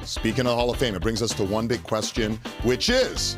speaking of Hall of Fame, it brings us to one big question, which is,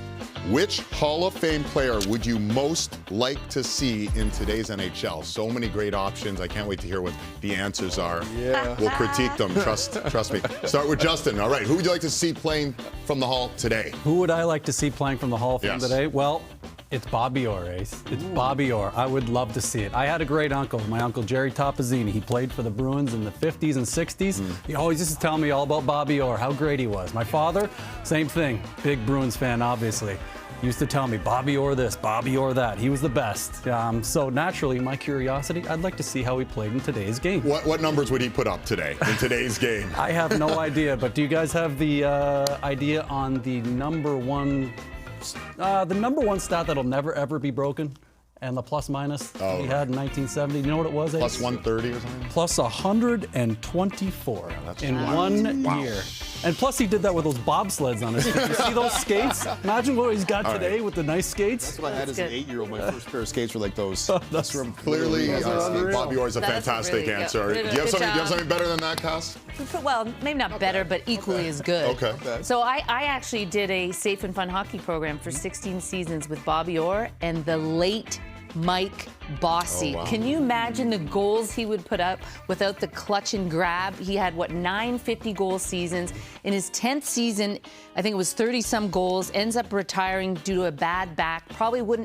which Hall of Fame player would you most like to see in today's NHL? So many great options. I can't wait to hear what the answers are. Yeah. We'll critique them. Trust me. Start with Justin. All right. Who would you like to see playing from the Hall today? Who would I like to see playing from the Hall of Fame today? Well, it's Bobby Orr, Ace. It's Bobby Orr. I would love to see it. I had a great uncle, my uncle Jerry Topazzini. He played for the Bruins in the 50s and 60s. He always used to tell me all about Bobby Orr, how great he was. My father, same thing. Big Bruins fan, obviously. He used to tell me, Bobby Orr this, Bobby Orr that. He was the best. So naturally, my curiosity, I'd like to see how he played in today's game. What numbers would he put up today in today's game? I have no idea, but do you guys have the idea on the number one stat that'll never ever be broken, and the plus minus he had in 1970? You know what it was? Plus 130 or something? Plus 124 in wild. 1 year. And plus he did that with those bobsleds on his feet. You see those skates? Imagine what he's got today with the nice skates. That's what I had as an 8-year-old. My first pair of skates were like those. That's Clearly, Bobby Orr is a fantastic answer. Do you have something better than that, Cass? Well, maybe not better, but equally as good. Okay. So I actually did a safe and fun hockey program for 16 seasons with Bobby Orr and the late Mike Bossy. Oh, wow. Can you imagine the goals he would put up without the clutch and grab? He had, 9 50-goal seasons. In his 10th season, I think it was 30-some goals, ends up retiring due to a bad back.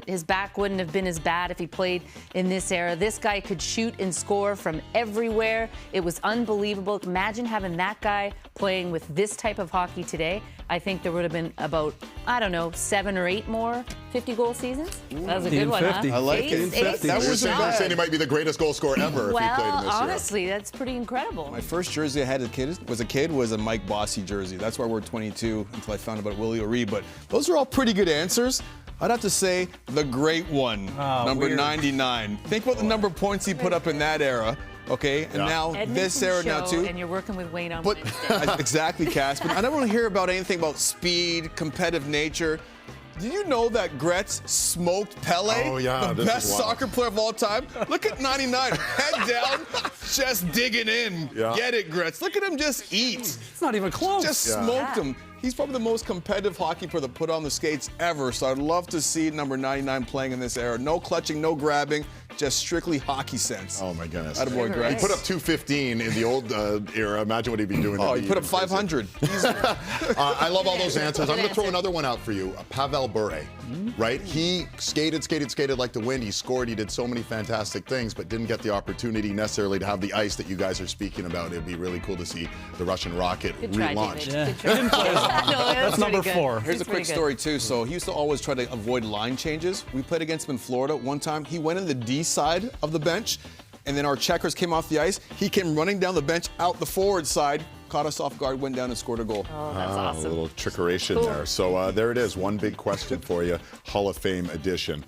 His back wouldn't have been as bad if he played in this era. This guy could shoot and score from everywhere. It was unbelievable. Imagine having that guy playing with this type of hockey today. I think there would have been about, 7 or 8 more 50-goal seasons. That was a good one, huh? I like it. That was saying he might be the greatest goal scorer ever if he played in this honestly, that's pretty incredible. My first jersey I had as a kid was a Mike Bossy jersey. That's why I wore 22 until I found out about Willie O'Ree. But those are all pretty good answers. I'd have to say the great one, number 99. Think about the number of points he put up in that era. Okay, and now this era now too. And you're working with Wayne on Wednesday. Exactly, Cass. But I don't want to hear about anything about speed, competitive nature. Did you know that Gretz smoked Pele? The best soccer player of all time? Look at 99, head down, just digging in. Get it, Gretz. Look at him just eat. It's not even close. Just smoked him. He's probably the most competitive hockey player to put on the skates ever. So I'd love to see number 99 playing in this era. No clutching, no grabbing. Just strictly hockey sense. Oh, my goodness. Attaboy, Gretz. He put up 250 in the old era. Imagine what he'd be doing. Oh, he put up 500. I love all those answers. I'm going to throw another one out for you. Pavel Bure, right? He skated like the wind. He scored. He did so many fantastic things, but didn't get the opportunity necessarily to have the ice that you guys are speaking about. It'd be really cool to see the Russian rocket relaunched. That's number 4. Here's a quick story, too. So he used to always try to avoid line changes. We played against him in Florida. One time, he went in the D side of the bench, and then our checkers came off the ice. He came running down the bench out the forward side, caught us off guard, went down and scored a goal. Oh, that's awesome. A little trickeration there. So there it is. One big question for you, Hall of Fame edition.